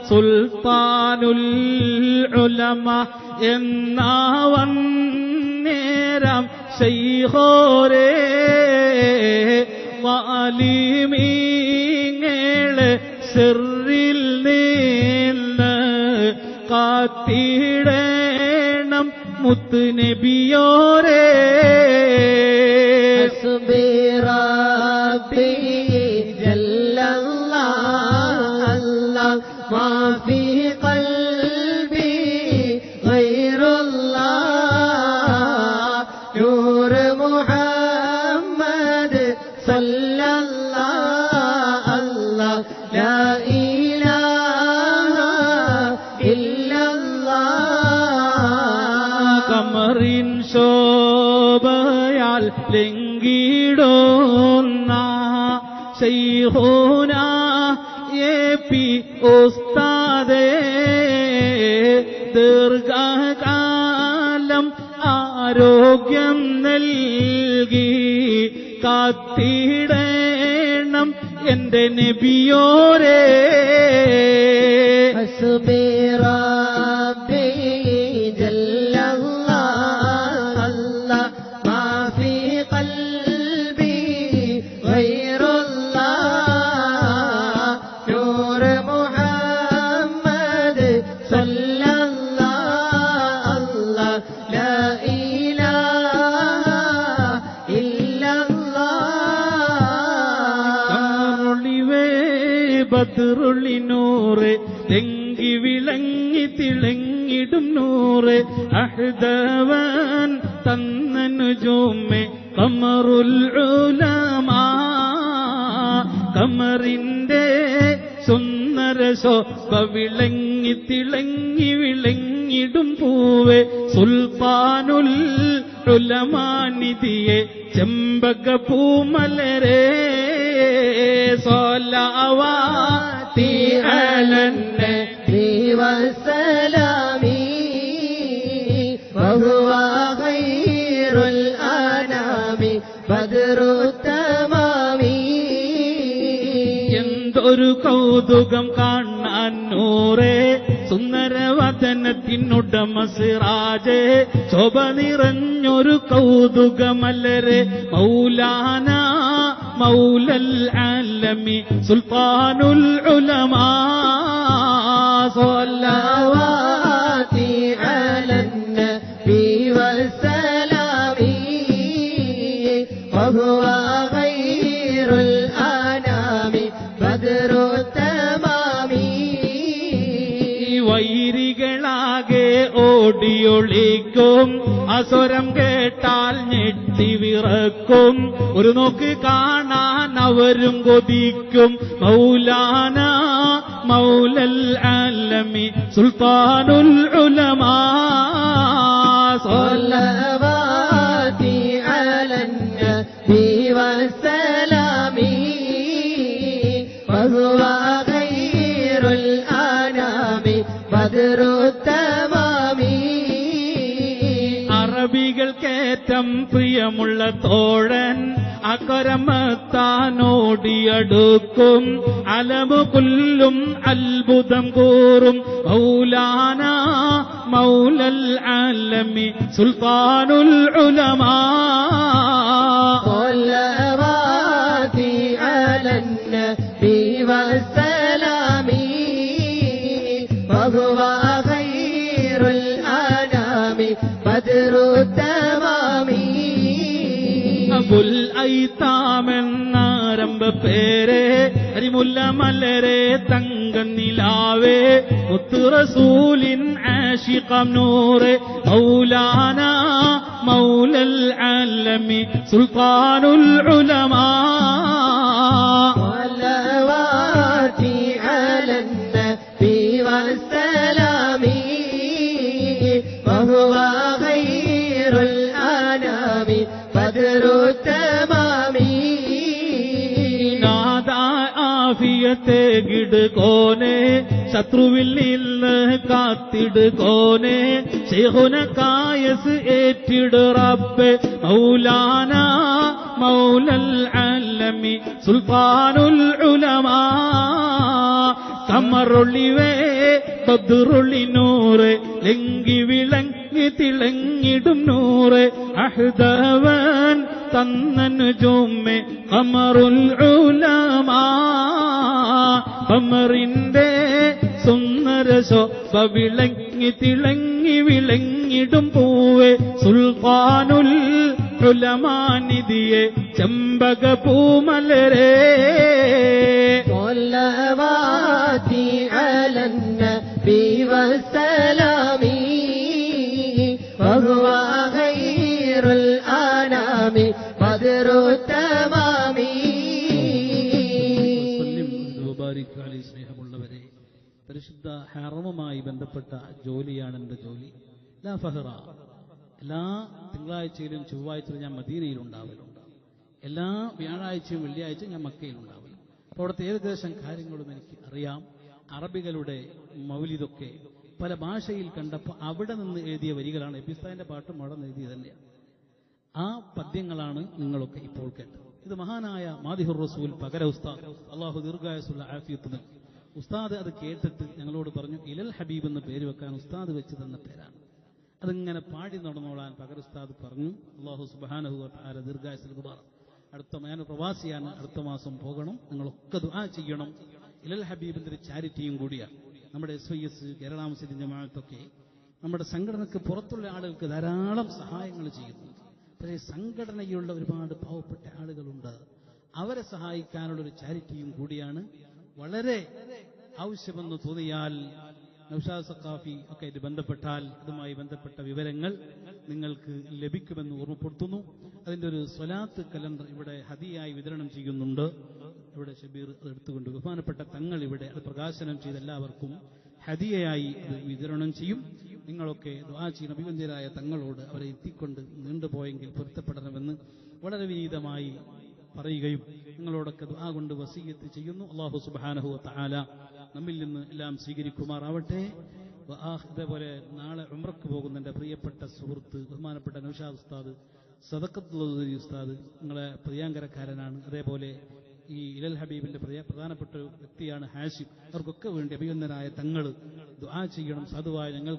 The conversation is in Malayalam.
സുൽത്താനുൽ ഉലമ എന്നാവന്നേരം ശൈഖോരേ വാലിമീങ്ങളെ സിറിൽ നിന്ന് കാത്തിടേണം മുത്ത് നബിയോരേ. ഹസ്ബി റബ്ബി ജല്ലല്ലാഹ് അല്ലാഹ് മാ ഫീ ഖൽബി ഗൈറുല്ലാഹ് നൂർ മുഹമ്മദ് സല്ലല്ലാഹ് അല്ലാഹ് ലാ ഇലാഹ ഇല്ലല്ലാഹ്. കമറിൻ ശോഭയാൽ ലംഘിടുന്ന ശൈഖുന എ പി ഉസ്താദേ ദീർഘകാലം ആരോഗ്യം നൽകി കാത്തിടേണം എന്റെ നബിയോരേ. ഹസ്ബി റബ്ബി ജല്ലല്ലാഹ് അല്ലാഹ് മാ ഫീ ഖൽബി ഗൈറുല്ലാഹ് നൂർ മുഹമ്മദ് സല്ലല്ലാഹ് അല്ലാഹ് ലാ ഇലാഹ ഇല്ലല്ലാഹ്. ബദ്റുള്ളി നൂറ് തെങ്കി വിളങ്ങി തിളങ്ങിടും നൂറ് അഹ്ദവൻ തന്ന നുജൂമെ ഖമറുൽ ഉലമ ഖമറിന്റെ സുന്ദര ശോഭ വിളങ്ങി തിളങ്ങി വിളങ്ങിടും പൂവെ സുൽത്താനുൽ ഉലമാനിധിയെ ചെമ്പക പൂമലരേ സ്വലവാതി അലന്നബി വസ്സലാമി വഹുവ ഖൈറുൽ അനാമി ബദ്റു തമാമി. എന്തൊരു കൗതുകം കാണാൻ നൂറേ സുന്ദരവദനത്തിനുടമ സിറാജേ ശോഭ നിറഞ്ഞൊരു കൗതുകമലരെ മൗലാന മൗലൽ ആലമി സുൽത്താനുൽ ഉലമാ സ്വല്ലവാതി അലന്നബി വസ്സലാമി വഹുവ ഖൈറുൽ അനാമി ബദ്റു തമാമി. വൈരികളാകെ ഓടിയൊളിക്കും അസ്വരം കേട്ടാൽ ഞെട്ടിവിറക്കും ഒരു നോക്ക് കാണാൻ അവരും കൊതിക്കും മൗലാന മൗലൽ ആലമി സുൽത്താനുൽ ഉലമാ സ്വല്ലവാതി അലന്നബി വസ്സലാമി വഹുവ ഖൈറുൽ അനാമി ബദ്റു തമാമി. അറബികൾക്കേറ്റം പ്രിയമുള്ള തോഴൻ അക്കരമത്താനോടിയടുക്കും അലമു കൊല്ലും അത്ഭുതം കൂറും മൗലാന മൗലൽ ആലമി സുൽത്താനുൽ ഉലമാ സ്വല്ലവാതി അലന്നബി വസ്സലാമി വഹുവ ഖൈറുൽ അനാമി ബദ്റു തമാമി. അബുൽ ഐത്താമെന്നാരംഭ പേരെ അരിമുല്ല മലരെ തങ്കനിലാവേ മുത്തു റസൂലിൻ ആശിഖം നൂറെ മൗലാന മൗലൽ ആലമി സുൽത്താനുൽ ഉലമാ സ്വല്ലവാതി അലന്നബി വസ്സലാമി വഹുവ ഖൈറുൽ അനാമി ബദ്റു തമാമി. ആഫിയത്തെ ഗിടുകോനെ ശത്രുവിൽ നിന്ന് കാത്തിടുകോനെ ശൈഖുന കായസ് ഏറ്റിട് റബ്ബെ മൗലാന മൗലൽ ആലമി സുൽത്താനുൽ ഉലമാ കമറുള്ളിവേ ബദ്റുളി നൂറ് ലെങ്കി വിളങ്ങി തിളങ്ങിടും നൂറ് അഹ്ദവൻ തന്നനു ജുമ്മെ ഖമറുൽ ഉലമാ ഖമറിന്റെ സുന്ദര ശോഭ വിളങ്ങി തിളങ്ങി വിളങ്ങിടും പൂവെ സുൽത്താനുൽ ഉലമാനിധിയെ ചെമ്പക പൂമലരേ صلواتي على النبي والسلام وهو خير الأنام بدر التمام സ്നേഹമുള്ളവരെ, പരിശുദ്ധ ഹറമുമായി ബന്ധപ്പെട്ട ജോലിയാണ് എൻ്റെ ജോലി. ലാ ഫഹ്റ. എല്ലാ തിങ്കളാഴ്ചയിലും ചൊവ്വാഴ്ചയിലും ഞാൻ മദീനയിലുണ്ടാവലുണ്ട്. എല്ലാ വ്യാഴാഴ്ചയും വെള്ളിയാഴ്ചയും ഞാൻ മക്കയിലുണ്ടാവലും. അപ്പോൾ അവിടുത്തെ ഏകദേശം കാര്യങ്ങളും എനിക്ക് അറിയാം. അറബികളുടെ മൗലിദൊക്കെ പല ഭാഷയിൽ കണ്ടപ്പോൾ അവിടെ നിന്ന് എഴുതിയ വരികളാണ്. എബിസ്ഥാന്റെ പാട്ടും അവിടെ നിന്ന് എഴുതിയത് തന്നെയാണ്. ആ പദ്യങ്ങളാണ് നിങ്ങളൊക്കെ ഇപ്പോൾ കേട്ടത്. ഇത് മഹാനായ മാദിഹുർ റസൂൽ പകര ഉസ്താദ്, അള്ളാഹു ദീർഘായുസ്സുള്ള ആഫിയത്ത് നൽകി. ഉസ്താദ് അത് കേട്ടിട്ട് ഞങ്ങളോട് പറഞ്ഞു, ഇലൽ ഹബീബ് എന്ന് പേര് വെക്കാൻ ഉസ്താദ് വെച്ച് തന്ന പേരാണ്. അതിങ്ങനെ പാടി നടന്നോളാൻ പകര ഉസ്താദ് പറഞ്ഞു. അള്ളാഹു സുബ്ഹാനഹു വ തആല ദീർഘായുസ്സ് നൽകുമാറാകട്ടെ. ഞാൻ പ്രവാസിയാണ്, അടുത്ത മാസം പോകണം. നിങ്ങളൊക്കെ ദുആ ചെയ്യണം. ഇലൽ ഹബീബിന്റെ ഒരു ചാരിറ്റിയും കൂടിയാണ്. നമ്മുടെ SYS കേരള മുസ്ലിം ജമാഅത്തൊക്കെ നമ്മുടെ സംഘടനയ്ക്ക് പുറത്തുള്ള ആളുകൾക്ക് ധാരാളം സഹായങ്ങൾ ചെയ്യുന്നുണ്ട്. പക്ഷേ സംഘടനയിലുള്ള ഒരുപാട് പാവപ്പെട്ട ആളുകളുണ്ട്. അവരെ സഹായിക്കാനുള്ളൊരു ചാരിറ്റിയും കൂടിയാണ്. വളരെ ആവശ്യമെന്ന് തോന്നിയാൽ നൗഷാദ് സഖാഫി ഒക്കെ ആയിട്ട് ബന്ധപ്പെട്ടാൽ അതുമായി ബന്ധപ്പെട്ട വിവരങ്ങൾ നിങ്ങൾക്ക് ലഭിക്കുമെന്ന് ഓർമ്മപ്പെടുത്തുന്നു. അതിൻ്റെ ഒരു സ്വലാത്ത് കലണ്ടർ ഇവിടെ ഹദിയായി വിതരണം ചെയ്യുന്നുണ്ട്. ഇവിടെ ഷബീർ അത് എടുത്തുകൊണ്ട് ബഹുമാനപ്പെട്ട തങ്ങൾ ഇവിടെ അത് പ്രകാശനം ചെയ്ത് എല്ലാവർക്കും ഹദിയയായി അത് വിതരണം ചെയ്യും. നിങ്ങളൊക്കെ ദുആ ചെയ്യുന്ന അഭിവന്ദ്യരായ തങ്ങളോട് അവരെ എത്തിക്കൊണ്ട് നീണ്ടുപോയെങ്കിൽ പൊരുത്തപ്പെടണമെന്ന് വളരെ വിനീതമായി പറയുകയും നിങ്ങളോടൊക്കെ ദുആ കൊണ്ട് വസീയത്ത് ചെയ്യുന്നു. അല്ലാഹു സുബ്ഹാനഹു വ തആല നമ്മിൽ നിന്ന് എല്ലാം സ്വീകരിക്കുമാറാവട്ടെ. അതേപോലെ നാളെ ഉംറക്ക് പോകുന്ന എൻ്റെ പ്രിയപ്പെട്ട സുഹൃത്ത് ബഹുമാനപ്പെട്ട നൗഷാദ് ഉസ്താദ്, സദഖത്തുൽ ഉസ്താദ്, നിങ്ങളെ പ്രിയാങ്കരക്കാരനാണ്. അതേപോലെ ഈ ഇലൽ ഹബീബിന്റെ പ്രധാനപ്പെട്ട ഒരു വ്യക്തിയാണ് ഹാഷിം. അവർക്കൊക്കെ വേണ്ടി അഭിനന്ദനായ തങ്ങൾ ദുആ ചെയ്യണം. സാധുവായ ഞങ്ങൾ